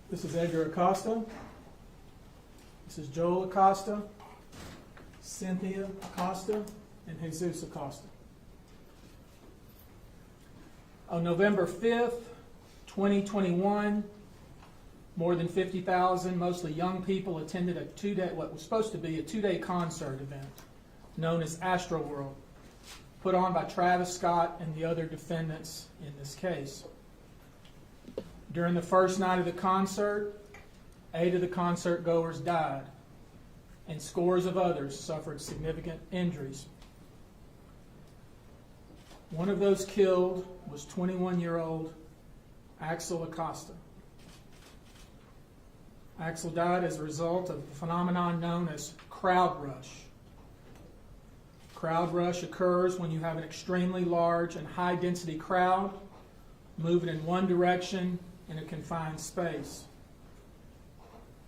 This is Edgar Acosta. This is Joel Acosta, Cynthia Acosta, and Jesus Acosta. On November 5th, 2021, more than 50,000, mostly young people, attended what was supposed to be a two-day concert event known as Astroworld, put on by Travis Scott and the other defendants in this case. During the first night of the concert, 8 of the concert goers died, and scores of others suffered significant injuries. One of those killed was 21-year-old Axel Acosta. Axel died as a result of a phenomenon known as crowd rush. Crowd rush occurs when you have an extremely large and high-density crowd moving in one direction in a confined space.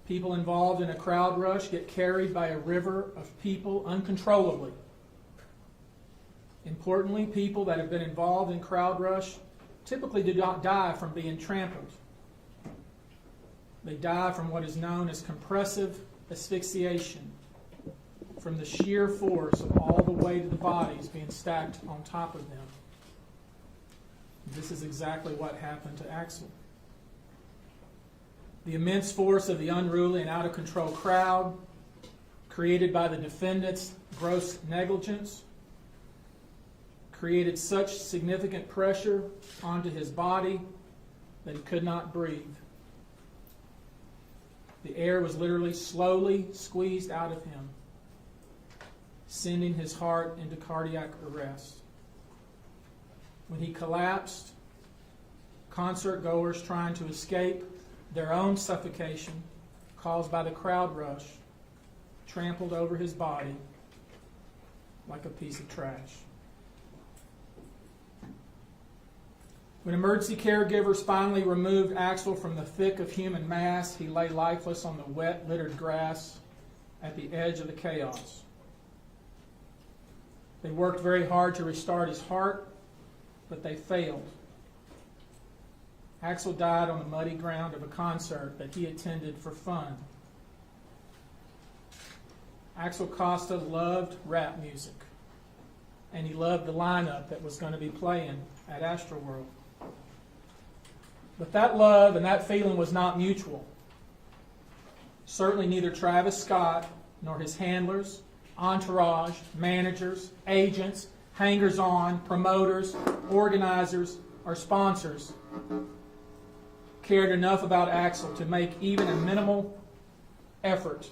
People involved in a crowd rush get carried by a river of people uncontrollably. Importantly, people that have been involved in crowd rush typically do not die from being trampled. They die from what is known as compressive asphyxiation, from the sheer force of all the weight of the bodies being stacked on top of them. This is exactly what happened to Axel. The immense force of the unruly and out-of-control crowd, created by the defendant's gross negligence, created such significant pressure onto his body that he could not breathe. The air was literally slowly squeezed out of him, sending his heart into cardiac arrest. When he collapsed, concert goers trying to escape their own suffocation caused by the crowd rush trampled over his body like a piece of trash. When emergency caregivers finally removed Axel from the thick of human mass, he lay lifeless on the wet, littered grass at the edge of the chaos. They worked very hard to restart his heart, but they failed. Axel died on the muddy ground of a concert that he attended for fun. Axel Acosta loved rap music, and he loved the lineup that was going to be playing at Astroworld. But that love and that feeling was not mutual. Certainly neither Travis Scott nor his handlers, entourage, managers, agents, hangers-on, promoters, organizers, or sponsors cared enough about Axel to make even a minimal effort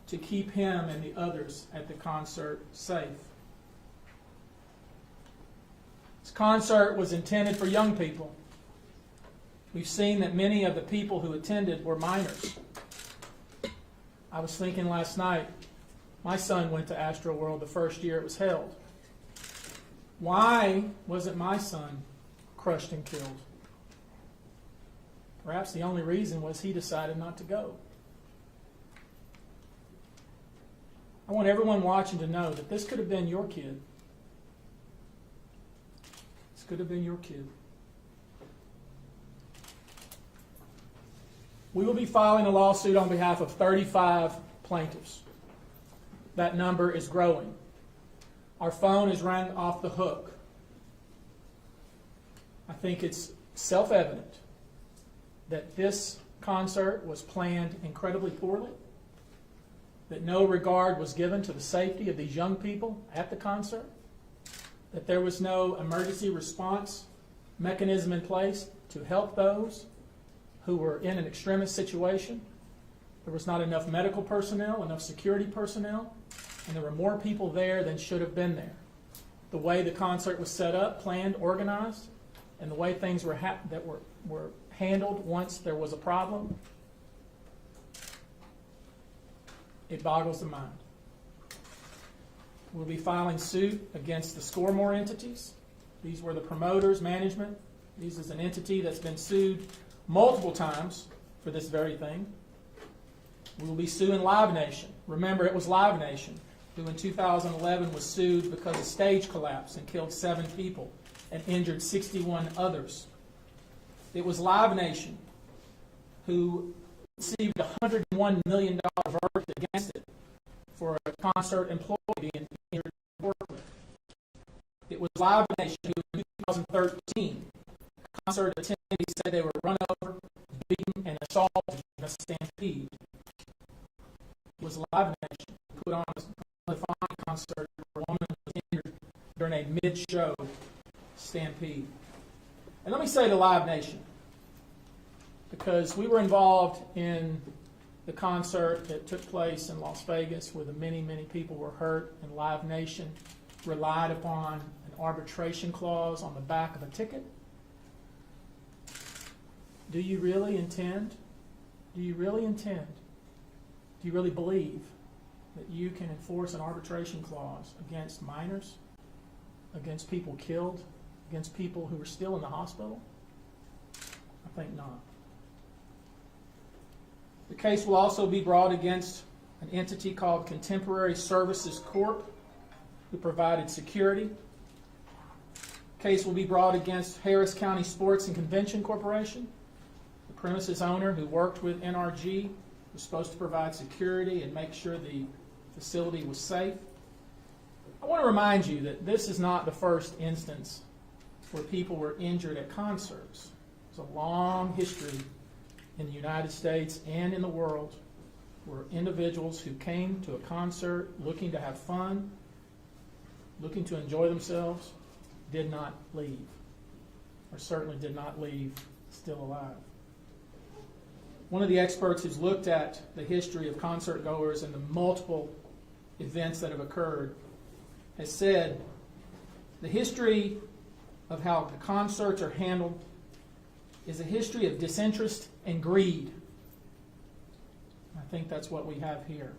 to keep him and the others at the concert safe. This concert was intended for young people. We've seen that many of the people who attended were minors. I was thinking last night, my son went to Astroworld the first year it was held. Why wasn't my son crushed and killed? Perhaps the only reason was he decided not to go. I want everyone watching to know that this could have been your kid. This could have been your kid. We will be filing a lawsuit on behalf of 35 plaintiffs. That number is growing. Our phone is rang off the hook. I think it's self-evident that this concert was planned incredibly poorly, that no regard was given to the safety of these young people at the concert, that there was no emergency response mechanism in place to help those who were in an extremist situation. There was not enough medical personnel, enough security personnel, and there were more people there than should have been there. The way the concert was set up, planned, organized, and the way things were handled once there was a problem, it boggles the mind. We'll be filing suit against the Scoremore entities. These were the promoters, management. This is an entity that's been sued multiple times for this very thing. We will be suing Live Nation. Remember, it was Live Nation who in 2011 was sued because a stage collapsed and killed 7 people and injured 61 others. It was Live Nation who received a $101 million verdict against it for a concert employee being injured in Portland. It was Live Nation who, in 2013, concert attendees said they were run over, beaten, and assaulted in a stampede. It was Live Nation who put on a fine concert where a woman was injured during a mid-show stampede. And let me say to Live Nation, because we were involved in the concert that took place in Las Vegas where many, many people were hurt, and Live Nation relied upon an arbitration clause on the back of a ticket. Do you really intend? Do you really believe that you can enforce an arbitration clause against minors, against people killed, against people who are still in the hospital? I think not. The case will also be brought against an entity called Contemporary Services Corp., who provided security. The case will be brought against Harris County Sports and Convention Corporation, the premises owner who worked with NRG, was supposed to provide security and make sure the facility was safe. I want to remind you that this is not the first instance where people were injured at concerts. There's a long history in the United States and in the world where individuals who came to a concert looking to have fun, looking to enjoy themselves, did not leave, or certainly did not leave still alive. One of the experts who's looked at the history of concert goers and the multiple events that have occurred has said the history of how the concerts are handled is a history of disinterest and greed. I think that's what we have here.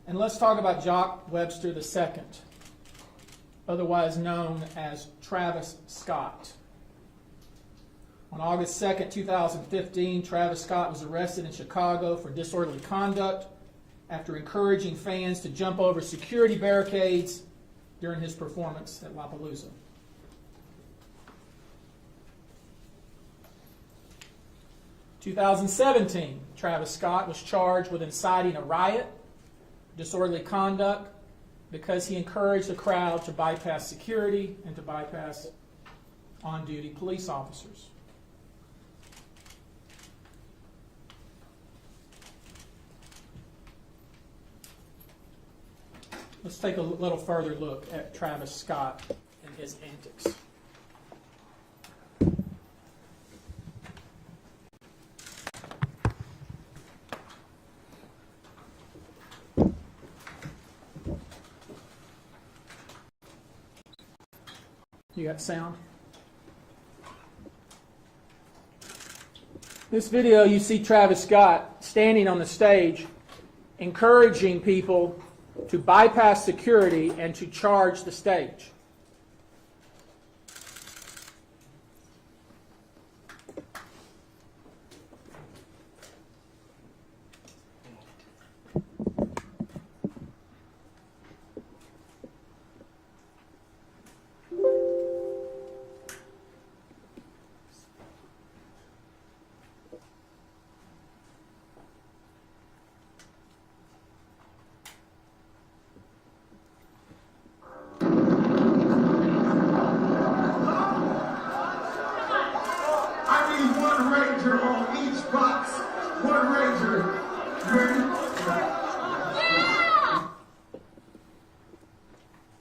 And let's talk about Jock Webster II, otherwise known as Travis Scott. On August 2nd, 2015, Travis Scott was arrested in Chicago for disorderly conduct after encouraging fans to jump over security barricades during his performance at Lollapalooza. In 2017, Travis Scott was charged with inciting a riot, disorderly conduct, because he encouraged the crowd to bypass security and to bypass on-duty police officers. Let's take a little further look at Travis Scott and his antics. You got sound? This video, you see Travis Scott standing on the stage, encouraging people to bypass security and to charge the stage.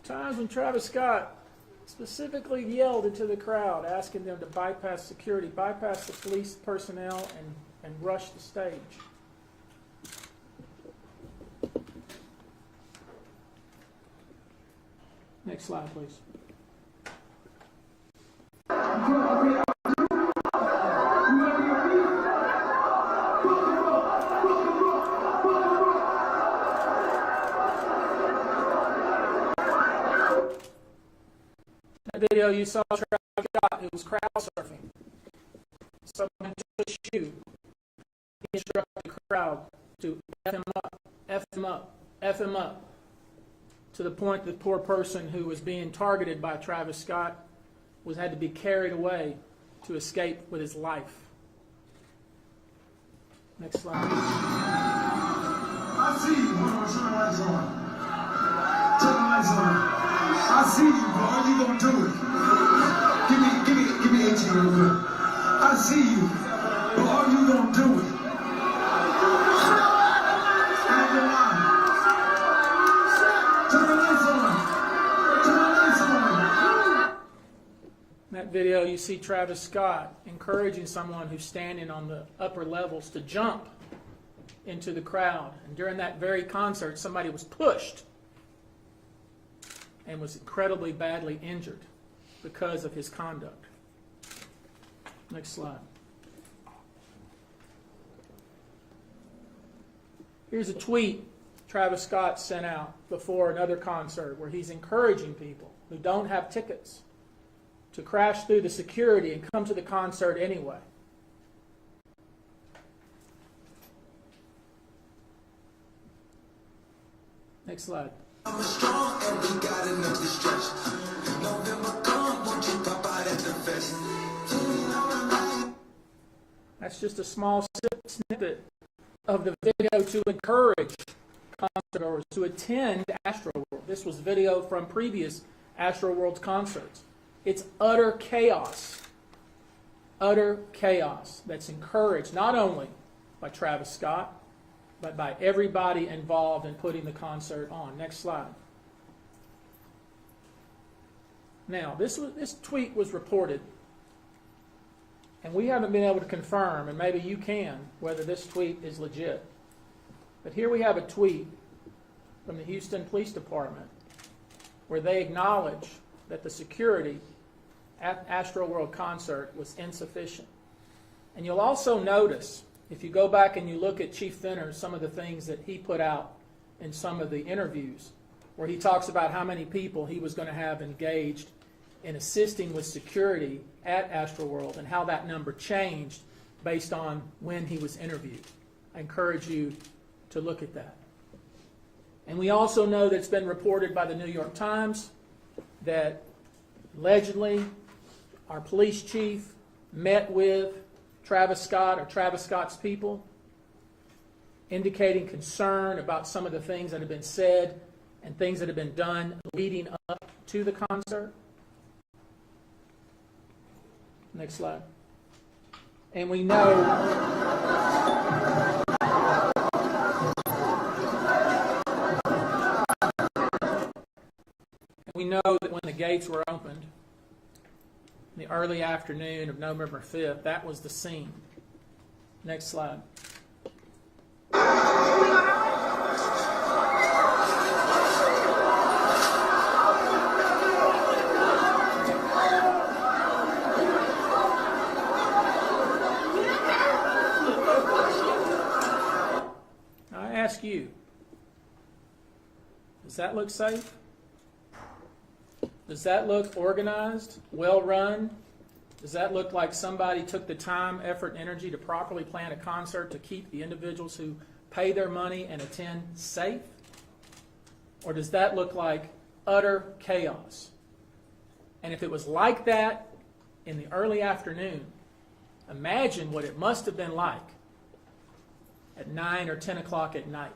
Times when Travis Scott specifically yelled into the crowd, asking them to bypass security, bypass the police personnel, and rush the stage. Next slide, please. Video you saw Travis Scott, who was crowd surfing. Someone took a shoe. He instructed the crowd to F him up, F him up, F him up, to the point that the poor person who was being targeted by Travis Scott had to be carried away to escape with his life. Next slide. I see you. Hold on, turn the lights on. Turn the lights on. I see you, bro. Are you gonna do it? Give me 18 real quick. I see you. But are you gonna do it? Stand in line. Turn the lights on. Turn the lights on. In that video, you see Travis Scott encouraging someone who's standing on the upper levels to jump into the crowd. And during that very concert, somebody was pushed and was incredibly badly injured because of his conduct. Next slide. Here's a tweet Travis Scott sent out before another concert where he's encouraging people who don't have tickets to crash through the security and come to the concert anyway. Next slide. That's just a small snippet of the video to encourage concertgoers to attend Astroworld. This was video from previous Astroworld concerts. It's utter chaos that's encouraged not only by Travis Scott, but by everybody involved in putting the concert on. Next slide. Now, this tweet was reported, and we haven't been able to confirm, and maybe you can, whether this tweet is legit. But here we have a tweet from the Houston Police Department where they acknowledge that the security at Astroworld concert was insufficient. And you'll also notice, if you go back and you look at Chief Thinner, some of the things that he put out in some of the interviews, where he talks about how many people he was going to have engaged in assisting with security at Astroworld and how that number changed based on when he was interviewed. I encourage you to look at that. And we also know that it's been reported by the New York Times that allegedly our police chief met with Travis Scott or Travis Scott's people, indicating concern about some of the things that have been said and things that have been done leading up to the concert. Next slide. And we know that when the gates were opened in the early afternoon of November 5th, that was the scene. Next slide. I ask you, does that look safe? Does that look organized, well run? Does that look like somebody took the time, effort, and energy to properly plan a concert to keep the individuals who pay their money and attend safe? Or does that look like utter chaos? And if it was like that in the early afternoon, imagine what it must have been like at 9 or 10 o'clock at night.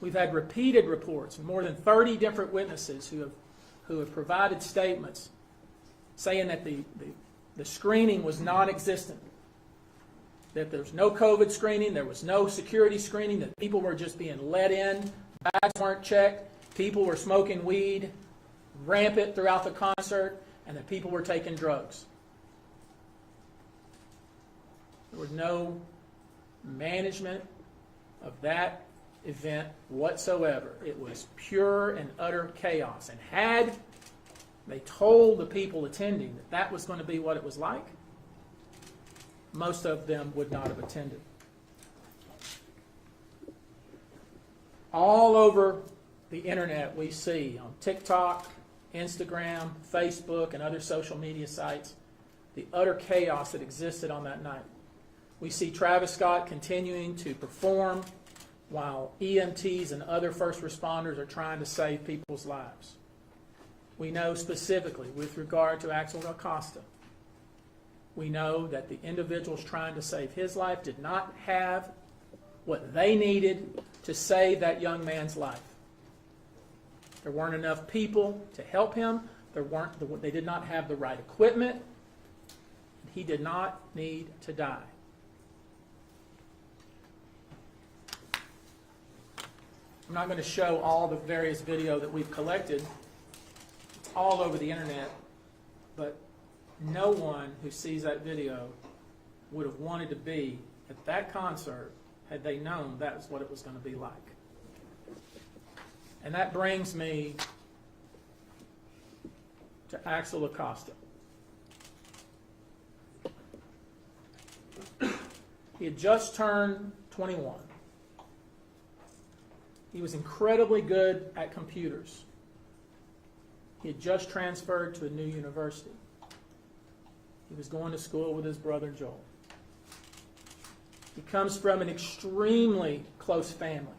We've had repeated reports from more than 30 different witnesses who have provided statements saying that the screening was non-existent, that there's no COVID screening, there was no security screening, that people were just being let in, bags weren't checked, people were smoking weed rampant throughout the concert, and that people were taking drugs. There was no management of that event whatsoever. It was pure and utter chaos. And had they told the people attending that that was going to be what it was like, most of them would not have attended. All over the internet we see, on TikTok, Instagram, Facebook, and other social media sites, the utter chaos that existed on that night. We see Travis Scott continuing to perform while EMTs and other first responders are trying to save people's lives. We know specifically with regard to Axel Acosta We know that the individuals trying to save his life did not have what they needed to save that young man's life. There weren't enough people to help him. They did not have the right equipment. He did not need to die. I'm not going to show all the various video that we've collected. It's all over the internet, but no one who sees that video would have wanted to be at that concert had they known that was what it was going to be like. And that brings me to Axel Acosta. He had just turned 21. He was incredibly good at computers. He had just transferred to a new university. He was going to school with his brother Joel. He comes from an extremely close family.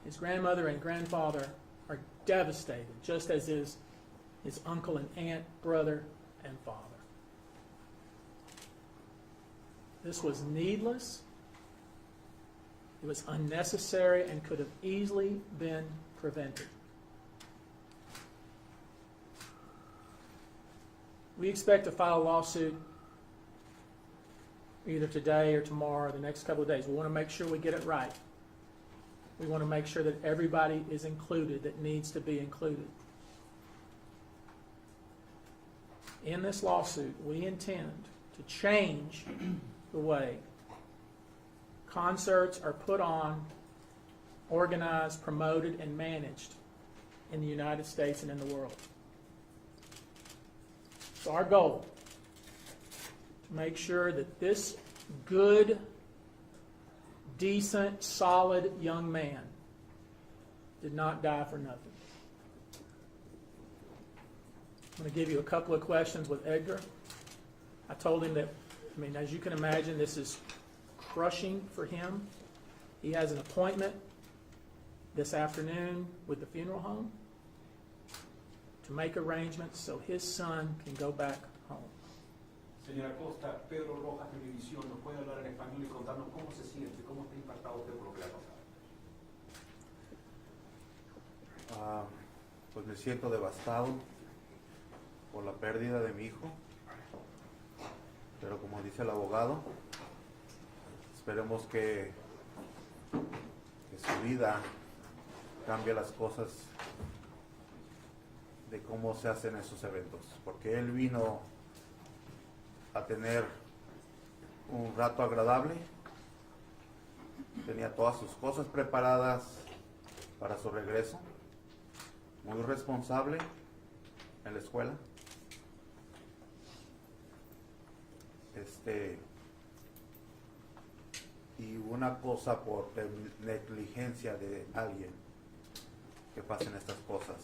His grandmother and grandfather are devastated, just as is his uncle and aunt, brother and father. This was needless. It was unnecessary and could have easily been prevented. We expect to file a lawsuit either today or tomorrow or the next couple of days. We want to make sure we get it right. We want to make sure that everybody is included that needs to be included. In this lawsuit, we intend to change the way concerts are put on, organized, promoted, and managed in the United States and in the world. So our goal is to make sure that this good, decent, solid young man did not die for nothing. I'm going to give you a couple of questions with Edgar. I told him that, as you can imagine, this is crushing for him. He has an appointment this afternoon with the funeral home to make arrangements so his son can go back home. Señora Acosta, Pedro Rojas, Televisión, ¿nos puede hablar en español y contarnos cómo se siente, cómo está impactado usted por lo que le ha pasado? Pues me siento devastado por la pérdida de mi hijo, pero como dice el abogado, esperemos que su vida cambie las cosas de cómo se hacen esos eventos, porque él vino a tener un rato agradable, tenía todas sus cosas preparadas para su regreso, muy responsable en la escuela. Y una cosa por negligencia de alguien que pasen estas cosas,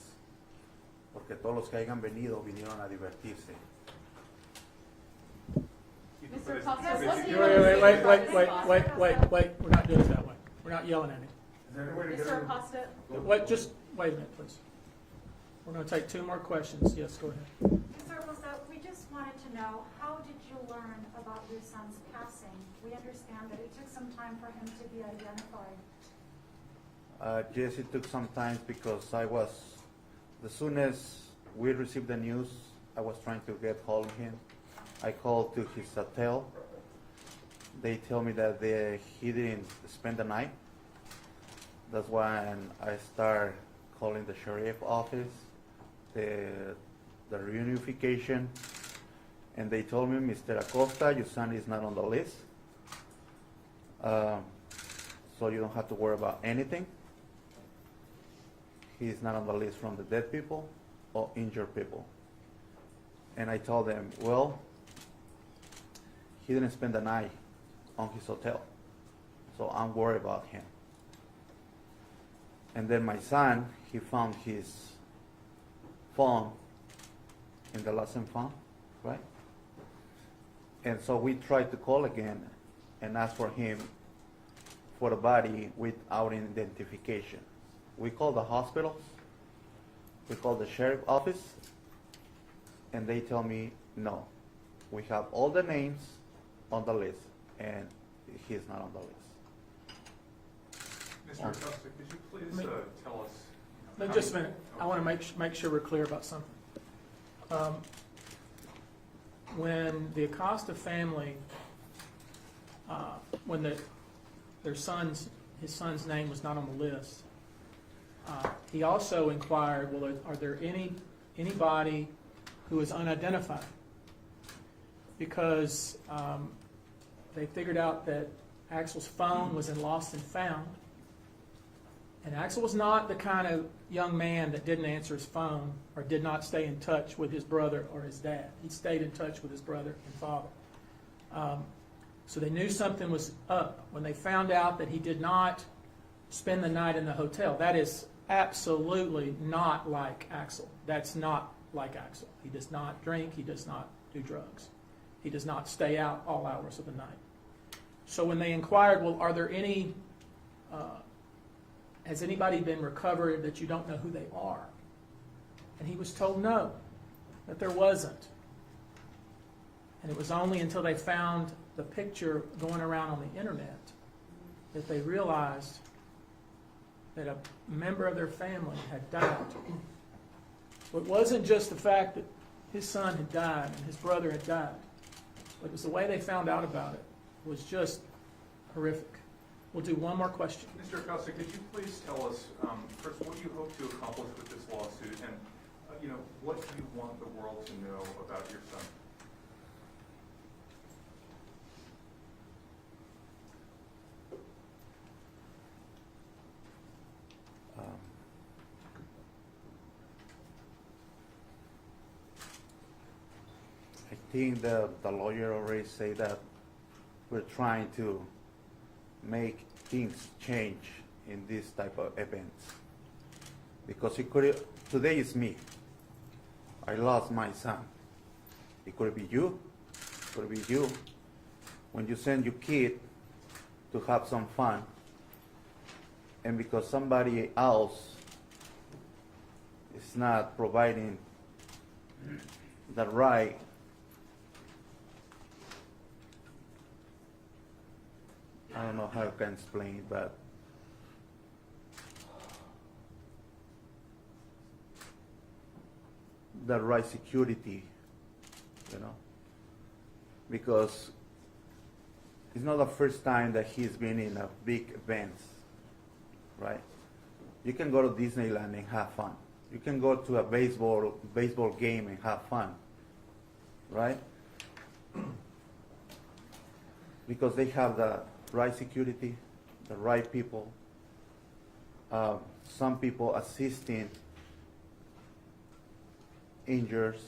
porque todos los que hayan venido vinieron a divertirse. Mr. Acosta, Wait. We're not doing it that way. We're not yelling at him. Mr. Acosta, Just wait a minute, please. We're going to take two more questions. Yes, go ahead. Mr. Acosta, we just wanted to know, how did you learn about your son's passing? We understand that it took some time for him to be identified. Yes, it took some time because as soon as we received the news, I was trying to get hold of him. I called to his hotel. They tell me that he didn't spend the night. That's when I start calling the sheriff office, the reunification, and they told me, Mr. Acosta, your son is not on the list, so you don't have to worry about anything. He's not on the list from the dead people or injured people. And I told them, well, he didn't spend the night on his hotel, so I'm worried about him. And then my son, he found his phone in the lesson phone, right? And so we tried to call again and ask for him for the body without identification. We called the hospitals, we called the sheriff office, and they tell me no. we have all the names on the list, and he's not on the list. Mr. Acosta, could you please Me- tell us? But just a minute, I want to make sure we're clear about something. When the Acosta family, when his son's name was not on the list, he also inquired, well, are there anybody who is unidentified? Because they figured out that Axel's phone was in lost and found. And Axel was not the kind of young man that didn't answer his phone or did not stay in touch with his brother or his dad. He stayed in touch with his brother and father. So they knew something was up when they found out that he did not spend the night in the hotel. That is absolutely not like Axel. That's not like Axel. He does not drink. He does not do drugs. He does not stay out all hours of the night. So when they inquired, well, are there any... has anybody been recovered that you don't know who they are? And he was told no, that there wasn't. And it was only until they found the picture going around on the internet that they realized that a member of their family had died. So it wasn't just the fact that his son had died and his brother had died, but it was the way they found out about it was just horrific. We'll do one more question. Mr. Acosta, could you please tell us, first, what you hope to accomplish with this lawsuit, and what do you want the world to know about your son? I think the lawyer already said that we're trying to make things change in this type of events. Because today is me. I lost my son. It could be you. It could be you. When you send your kid to have some fun, and because somebody else is not providing the right I don't know how I can explain it, but the right security, because it's not the first time that he's been in a big events, right? You can go to Disneyland and have fun. You can go to a baseball game and have fun, right? Because they have the right security, the right people, some people assisting injured.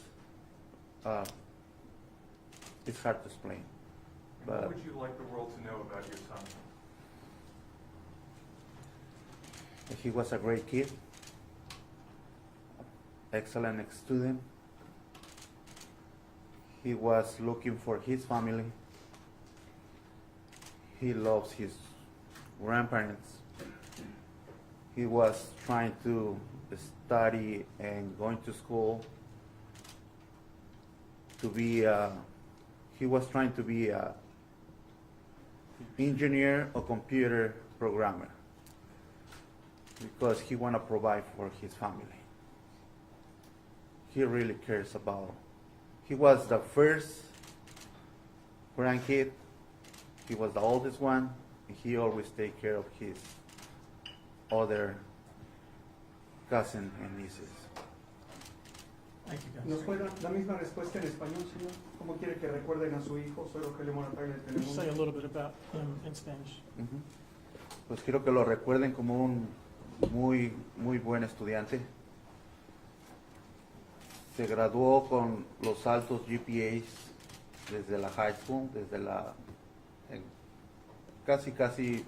It's hard to explain. What But would you like the world to know about your son? he was a great kid, excellent student. He was looking for his family. He loves his grandparents. He was trying to study and going to school to be he was trying to be a engineer or computer programmer because he want to provide for his family. He really cares about. He was the first grandkid. He was the oldest one, and he always take care of his other cousin and nieces. Thank you, guys. ¿Nos puede dar la misma respuesta en español, señor? ¿Cómo quiere que recuerden a su hijo? Soy Rogelio Morataglia de Could you say a Telemundo. little bit about him in Spanish? Ujú. Pues quiero que lo recuerden como un muy buen estudiante. Se graduó con los altos GPAs desde la high school, desde la casi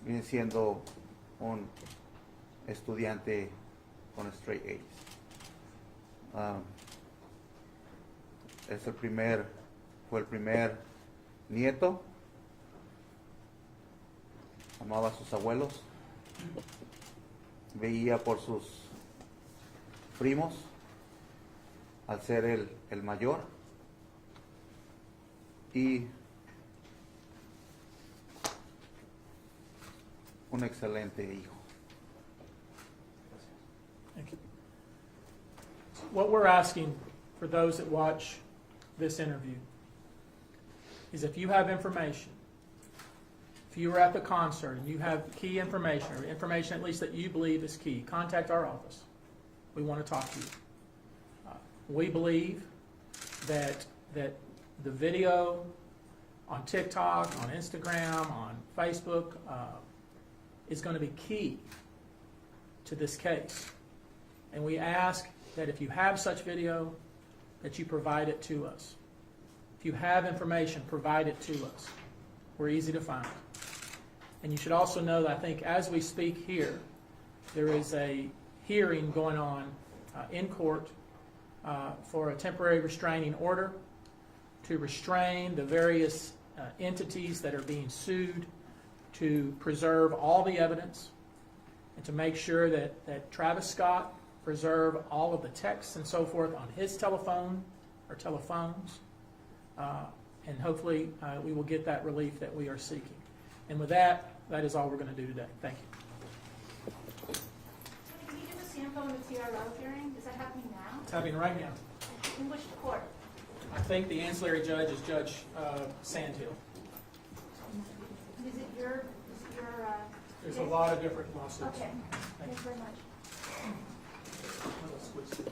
viene siendo un estudiante con straight A's. Fue el primer nieto. Amaba a sus abuelos. Veía por sus primos al ser el mayor. y un excelente hijo. Thank you. What we're asking for those that watch this interview is if you have information, if you were at the concert and you have key information, or information at least that you believe is key, contact our office. We want to talk to you. We believe that the video on TikTok, on Instagram, on Facebook is going to be key to this case. And we ask that if you have such video, that you provide it to us. If you have information, provide it to us. We're easy to find. And you should also know that I think as we speak here, there is a hearing going on in court for a temporary restraining order to restrain the various entities that are being sued, to preserve all the evidence, and to make sure that Travis Scott preserve all of the texts and so forth on his telephone or telephones, and hopefully we will get that relief that we are seeking. And with that, that is all we're going to do today. Thank you. Can you give a sample in the TRO hearing? Is that happening now? It's happening right now. In which court? I think the ancillary judge is Judge Sandhill. Is it your There's a lot of different lawsuits. Okay, thanks very much. Let's switch.